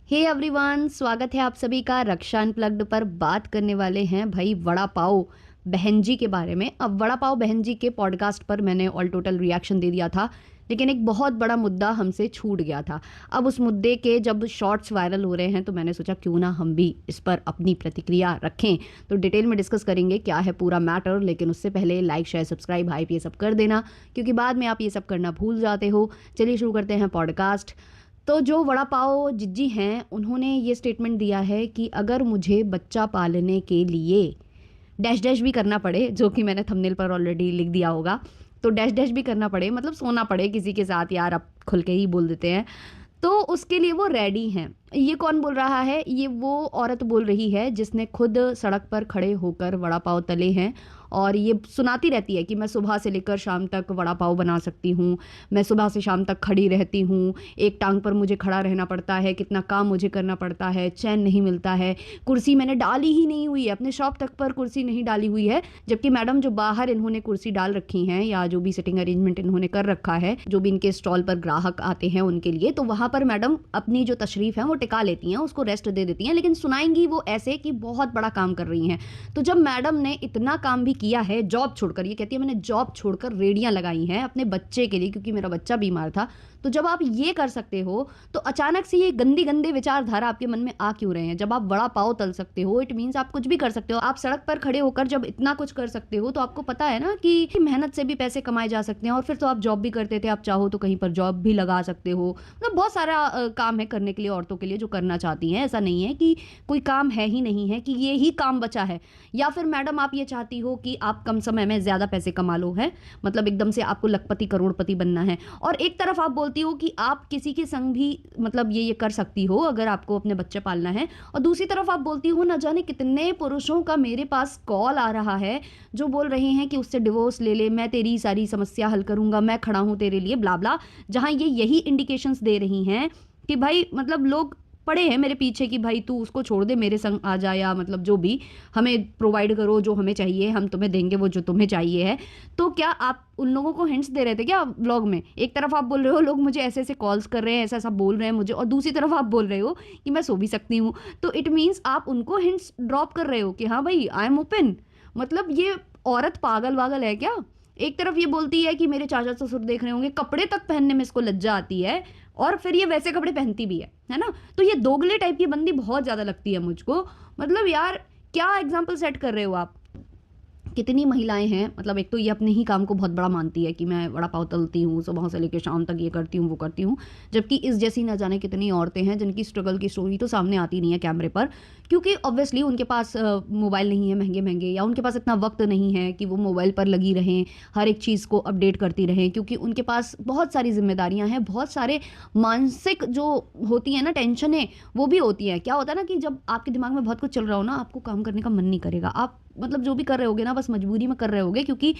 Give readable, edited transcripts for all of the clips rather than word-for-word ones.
Hey everyone, स्वागत है आप सभी का रक्षा अनप्लग्ड पर। बात करने वाले हैं भाई वड़ा पाव बहन जी के बारे में। अब वड़ा पाव बहन जी के पॉडकास्ट पर मैंने ऑल टोटल रिएक्शन दे दिया था, लेकिन एक बहुत बड़ा मुद्दा हमसे छूट गया था। अब उस मुद्दे के जब शॉर्ट्स वायरल हो रहे हैं तो मैंने सोचा क्यों ना हम भी इस पर अपनी प्रतिक्रिया रखें। तो डिटेल में डिस्कस करेंगे क्या है पूरा मैटर, लेकिन उससे पहले लाइक शेयर सब्सक्राइब हाइप ये सब कर देना, क्योंकि बाद में आप ये सब करना भूल जाते हो। चलिए शुरू करते हैं पॉडकास्ट। तो जो वड़ा पाव जिज्जी हैं उन्होंने ये स्टेटमेंट दिया है कि अगर मुझे बच्चा पालने के लिए डैश डैश भी करना पड़े, जो कि मैंने थंबनेल पर ऑलरेडी लिख दिया होगा, तो डैश डैश भी करना पड़े मतलब सोना पड़े किसी के साथ, यार अब खुल के ही बोल देते हैं, तो उसके लिए वो रेडी हैं। ये कौन बोल रहा है? ये वो औरत बोल रही है जिसने खुद सड़क पर खड़े होकर वड़ा पाव तले हैं और ये सुनाती रहती है कि मैं सुबह से लेकर शाम तक वड़ा पाव बना सकती हूँ, मैं सुबह से शाम तक खड़ी रहती हूँ, एक टांग पर मुझे खड़ा रहना पड़ता है, कितना काम मुझे करना पड़ता है, चैन नहीं मिलता है, कुर्सी मैंने डाली ही नहीं हुई है, अपने शॉप तक पर कुर्सी नहीं डाली हुई है। जबकि मैडम जो बाहर इन्होंने कुर्सी डाल रखी हैं या जो भी सिटिंग अरेंजमेंट इन्होंने कर रखा है, जो भी इनके स्टॉल पर ग्राहक आते हैं उनके लिए, तो वहाँ पर मैडम अपनी जो तशरीफ है वो टिका लेती हैं, उसको रेस्ट दे देती हैं, लेकिन सुनाएंगी वो ऐसे कि बहुत बड़ा काम कर रही हैं। तो जब मैडम ने इतना काम भी किया है जॉब छोड़कर, ये कहती है मैंने जॉब छोड़कर रेडियां लगाई हैं अपने बच्चे के लिए क्योंकि मेरा बच्चा बीमार था, तो जब आप ये कर सकते हो तो अचानक से ये गंदी गंदी विचारधारा आपके मन में आ क्यों रहे हैं? जब आप बड़ा पाव तल सकते हो, इट मीन्स आप कुछ भी कर सकते हो। आप सड़क पर खड़े होकर जब इतना कुछ कर सकते हो तो आपको पता है ना कि मेहनत से भी पैसे कमाए जा सकते हैं। और फिर तो आप जॉब भी करते थे, आप चाहो तो कहीं पर जॉब भी लगा सकते हो। मतलब बहुत सारा काम है करने के लिए औरतों के लिए जो करना चाहती हैं। ऐसा नहीं है कि कोई काम है ही नहीं है, कि ये ही काम बचा है। या फिर मैडम आप ये चाहती हो कि आप कम समय में ज़्यादा पैसे कमा लो, है मतलब एकदम से आपको लखपति करोड़पति बनना है। और एक तरफ आप बोलती हो कि आप किसी के संग भी मतलब ये कर सकती हो अगर आपको अपने बच्चे पालना है, और दूसरी तरफ आप बोलती हो ना जाने कितने पुरुषों का मेरे पास कॉल आ रहा है जो बोल रहे हैं कि उससे डिवोर्स ले ले, मैं तेरी सारी समस्या हल करूंगा, मैं खड़ा हूं तेरे लिए, ब्ला ब्ला। जहां ये यही इंडिकेशंस दे रही हैं कि भाई मतलब लोग पड़े हैं मेरे पीछे कि भाई तू उसको छोड़ दे, मेरे संग आ जा, या मतलब जो भी हमें प्रोवाइड करो, जो हमें चाहिए हम तुम्हें देंगे वो जो तुम्हें चाहिए है। तो क्या आप उन लोगों को हिंट्स दे रहे थे क्या व्लॉग में? एक तरफ आप बोल रहे हो लोग मुझे ऐसे ऐसे कॉल्स कर रहे हैं, ऐसा ऐसा बोल रहे हैं मुझे, और दूसरी तरफ आप बोल रहे हो कि मैं सो भी सकती हूँ। तो इट मीन्स आप उनको हिंट्स ड्रॉप कर रहे हो कि हाँ भाई आई एम ओपन। मतलब ये औरत पागल वागल है क्या? एक तरफ ये बोलती है कि मेरे चाचा ससुर देख रहे होंगे, कपड़े तक पहनने में इसको लज्जा आती है, और फिर ये वैसे कपड़े पहनती भी है ना? तो ये दोगले टाइप की बंदी बहुत ज़्यादा लगती है मुझको। मतलब यार क्या एग्जाम्पल सेट कर रहे हो आप? कितनी महिलाएं हैं, मतलब एक तो ये अपने ही काम को बहुत बड़ा मानती है कि मैं वड़ा पाव तलती हूँ, सुबह से लेकर शाम तक ये करती हूँ वो करती हूँ, जबकि इस जैसी ना जाने कितनी औरतें हैं जिनकी स्ट्रगल की स्टोरी तो सामने आती नहीं है कैमरे पर, क्योंकि ऑब्वियसली उनके पास मोबाइल नहीं है महंगे महंगे, या उनके पास इतना वक्त नहीं है कि वो मोबाइल पर लगी रहें, हर एक चीज़ को अपडेट करती रहें, क्योंकि उनके पास बहुत सारी जिम्मेदारियां हैं, बहुत सारे मानसिक जो होती हैं ना टेंशनें वो भी होती हैं। क्या होता है ना कि जब आपके दिमाग में बहुत कुछ चल रहा हो ना, आपको काम करने का मन नहीं करेगा, आप मतलब जो भी कर रहे होगे ना बस मजबूरी में कर रहे होगे, क्योंकि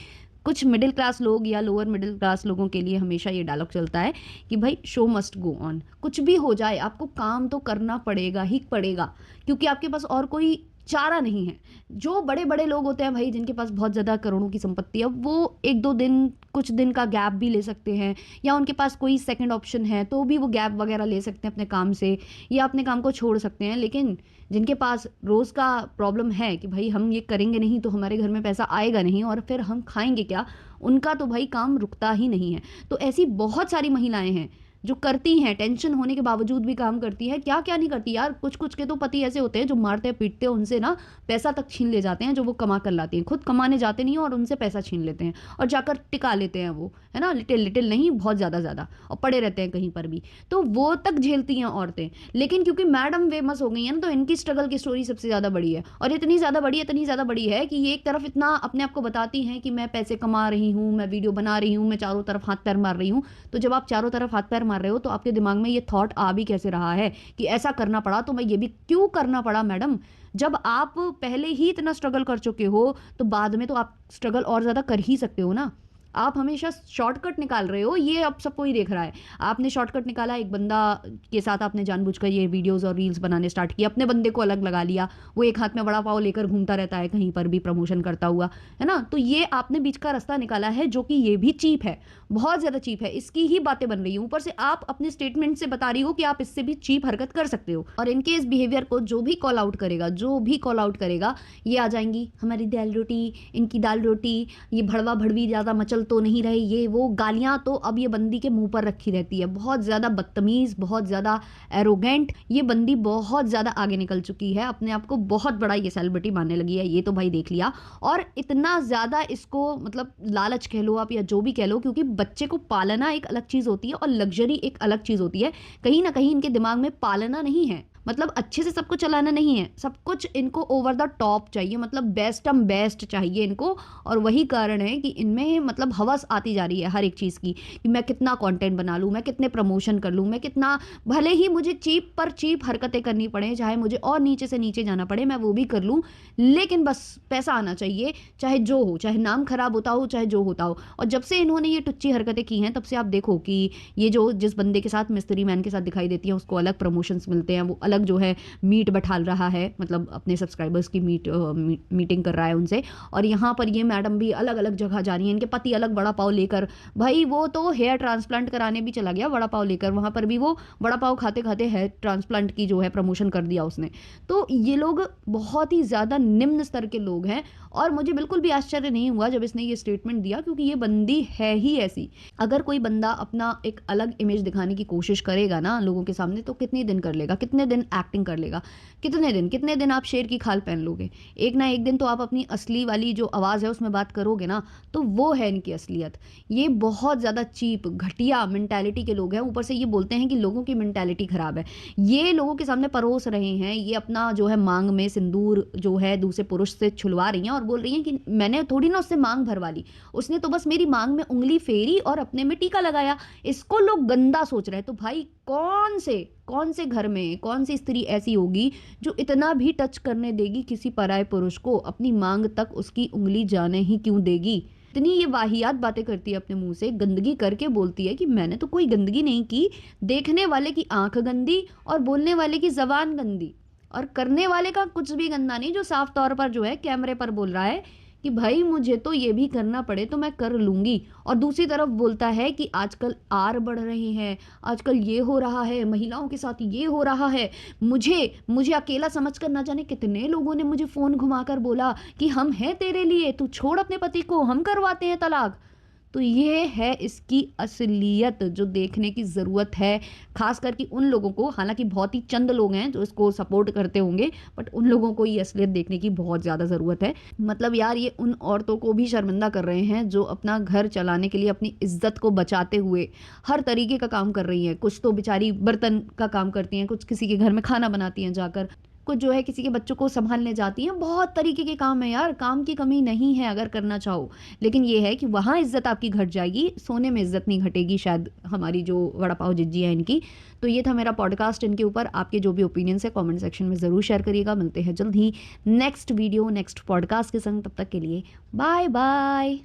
कुछ मिडिल क्लास लोग या लोअर मिडिल क्लास लोगों के लिए हमेशा ये डायलॉग चलता है कि भाई शो मस्ट गो ऑन, कुछ भी हो जाए आपको काम तो करना पड़ेगा ही पड़ेगा, क्योंकि आपके पास और कोई चारा नहीं है। जो बड़े बड़े लोग होते हैं भाई जिनके पास बहुत ज़्यादा करोड़ों की संपत्ति है, वो एक दो दिन कुछ दिन का गैप भी ले सकते हैं, या उनके पास कोई सेकंड ऑप्शन है तो भी वो गैप वगैरह ले सकते हैं अपने काम से, या अपने काम को छोड़ सकते हैं। लेकिन जिनके पास रोज़ का प्रॉब्लम है कि भाई हम ये करेंगे नहीं तो हमारे घर में पैसा आएगा नहीं और फिर हम खाएंगे क्या, उनका तो भाई काम रुकता ही नहीं है। तो ऐसी बहुत सारी महिलाएं हैं जो करती हैं, टेंशन होने के बावजूद भी काम करती है। क्या क्या नहीं करती यार, कुछ कुछ के तो पति ऐसे होते हैं जो मारते पीटते हैं, उनसे ना पैसा तक छीन ले जाते हैं जो वो कमा कर लाती हैं, खुद कमाने जाते नहीं और उनसे पैसा छीन लेते हैं और जाकर टिका लेते हैं वो, है ना, लिटिल लिटिल नहीं बहुत ज़्यादा ज़्यादा, और पड़े रहते हैं कहीं पर भी, तो वो तक झेलती हैं औरतें। लेकिन क्योंकि मैडम फेमस हो गई है ना, तो इनकी स्ट्रगल की स्टोरी सबसे ज़्यादा बड़ी है, और इतनी ज़्यादा बड़ी है, इतनी ज़्यादा बड़ी है कि ये एक तरफ इतना अपने आप को बताती हैं कि मैं पैसे कमा रही हूँ, मैं वीडियो बना रही हूँ, मैं चारों तरफ हाथ पैर मार रही हूँ। तो जब आप चारों तरफ हाथ पैर मार रहे हो तो आपके दिमाग में ये थॉट आ भी कैसे रहा है कि ऐसा करना पड़ा तो मैं ये भी क्यों करना पड़ा? मैडम जब आप पहले ही इतना स्ट्रगल कर चुके हो तो बाद में तो आप स्ट्रगल और ज़्यादा कर ही सकते हो ना। आप हमेशा शॉर्टकट निकाल रहे हो, ये अब सबको ही देख रहा है। आपने शॉर्टकट निकाला, एक बंदा के साथ आपने जानबूझकर ये वीडियोस और रील्स बनाने स्टार्ट किया, अपने बंदे को अलग लगा लिया, वो एक हाथ में वड़ा पाव लेकर घूमता रहता है कहीं पर भी प्रमोशन करता हुआ, है ना। तो ये आपने बीच का रास्ता निकाला है, जो कि ये भी चीप है, बहुत ज़्यादा चीप है। इसकी ही बातें बन रही हैं, ऊपर से आप अपने स्टेटमेंट से बता रही हो कि आप इससे भी चीप हरकत कर सकते हो। और इनके इस बिहेवियर को जो भी कॉल आउट करेगा, जो भी कॉल आउट करेगा, ये आ जाएंगी हमारी दाल रोटी, इनकी दाल रोटी, ये भड़वा भड़वी ज़्यादा मचल तो नहीं रहे, ये वो गालियाँ तो अब ये बंदी के मुंह पर रखी रहती है। बहुत ज़्यादा बदतमीज़, बहुत ज़्यादा एरोगेंट, ये बंदी बहुत ज़्यादा आगे निकल चुकी है, अपने आप को बहुत बड़ा ये सेलिब्रिटी मानने लगी है, ये तो भाई देख लिया। और इतना ज़्यादा इसको मतलब लालच कह लो आप या जो भी कह लो, क्योंकि बच्चे को पालना एक अलग चीज़ होती है और लग्जरी एक अलग चीज़ होती है। कहीं ना कहीं इनके दिमाग में पालना नहीं है, मतलब अच्छे से सबको चलाना नहीं है, सब कुछ इनको ओवर द टॉप चाहिए, मतलब बेस्ट चाहिए इनको। और वही कारण है कि इनमें मतलब हवस आती जा रही है हर एक चीज़ की, कि मैं कितना कंटेंट बना लूँ, मैं कितने प्रमोशन कर लूँ, मैं कितना, भले ही मुझे चीप पर चीप हरकतें करनी पड़े, चाहे मुझे और नीचे से नीचे जाना पड़े, मैं वो भी कर लूँ, लेकिन बस पैसा आना चाहिए, चाहे जो हो, चाहे नाम खराब होता हो, चाहे जो होता हो। और जब से इन्होंने ये टुच्ची हरकतें की हैं, तब से आप देखो कि ये जो जिस बंदे के साथ मिस्त्री मैन के साथ दिखाई देती है, उसको अलग प्रमोशंस मिलते हैं, वो अलग जो है मीट बैठाल रहा है, मतलब अपने सब्सक्राइबर्स की मीटिंग कर रहा है उनसे। और यहाँ पर ये मैडम भी अलग अलग जगह जा रही है, इनके पति अलग वड़ा पाव लेकर, भाई वो तो हेयर ट्रांसप्लांट कराने भी चला गया वड़ा पाव लेकर, वहाँ पर भी वो वड़ा पाव खाते खाते हेयर ट्रांसप्लांट की जो है प्रमोशन कर दिया उसने। तो ये लोग बहुत ही ज़्यादा निम्न स्तर के लोग हैं, और मुझे बिल्कुल भी आश्चर्य नहीं हुआ जब इसने ये स्टेटमेंट दिया, क्योंकि ये बंदी है ही ऐसी। अगर कोई बंदा अपना एक अलग इमेज दिखाने की कोशिश करेगा ना लोगों के सामने, तो कितने दिन कर लेगा, कितने दिन एक्टिंग कर लेगा, कितने दिन आप शेर की खाल पहन लोगे। एक ना एक दिन तो आप अपनी असली वाली जो आवाज़ है उसमें बात करोगे ना, तो वो है इनकी असलियत। ये बहुत ज़्यादा चीप घटिया मेंटालिटी के लोग हैं, ऊपर से ये बोलते हैं कि लोगों की मेंटालिटी ख़राब है। ये लोगों के सामने परोस रहे हैं, ये अपना जो है मांग में सिंदूर जो है दूसरे पुरुष से छुलवा रही हैं, और बोल रही हैं कि मैंने थोड़ी ना उससे मांग भरवा ली, उसने तो बस मेरी मांग में उंगली फेरी और अपने में टीका लगाया। इसको लोग गंदा सोच रहे हैं। तो भाई कौन से घर में कौन सी स्त्री ऐसी होगी जो इतना भी टच करने देगी किसी पराये पुरुष को, अपनी मांग तक उसकी उंगली जाने ही क्यों देगी। इतनी ये वाहियात बातें करती है अपने मुंह से, गंदगी करके बोलती है कि मैंने तो कोई गंदगी नहीं की, देखने वाले की आंख गंदी और बोलने वाले की जबान गंदी, और करने वाले का कुछ भी गंदा नहीं, जो साफ तौर पर जो है कैमरे पर बोल रहा है कि भाई मुझे तो ये भी करना पड़े तो मैं कर लूंगी। और दूसरी तरफ बोलता है कि आजकल आर बढ़ रहे हैं, आजकल ये हो रहा है, महिलाओं के साथ ये हो रहा है, मुझे अकेला समझकर ना जाने कितने लोगों ने मुझे फोन घुमाकर बोला कि हम हैं तेरे लिए, तू छोड़ अपने पति को, हम करवाते हैं तलाक। तो ये है इसकी असलियत जो देखने की ज़रूरत है, खास करके उन लोगों को, हालांकि बहुत ही चंद लोग हैं जो इसको सपोर्ट करते होंगे, बट उन लोगों को ये असलियत देखने की बहुत ज़्यादा ज़रूरत है। मतलब यार ये उन औरतों को भी शर्मिंदा कर रहे हैं जो अपना घर चलाने के लिए अपनी इज्जत को बचाते हुए हर तरीके का काम कर रही हैं। कुछ तो बेचारी बर्तन का काम करती हैं, कुछ किसी के घर में खाना बनाती हैं जाकर, कुछ जो है किसी के बच्चों को संभालने जाती हैं। बहुत तरीके के काम है यार, काम की कमी नहीं है अगर करना चाहो। लेकिन ये है कि वहाँ इज्जत आपकी घट जाएगी, सोने में इज्जत नहीं घटेगी शायद हमारी जो वड़ा पाव जिज्जी है इनकी। तो ये था मेरा पॉडकास्ट इनके ऊपर। आपके जो भी ओपिनियंस है कमेंट सेक्शन में ज़रूर शेयर करिएगा। मिलते हैं जल्द ही नेक्स्ट वीडियो नेक्स्ट पॉडकास्ट के संग, तब तक के लिए बाय बाय।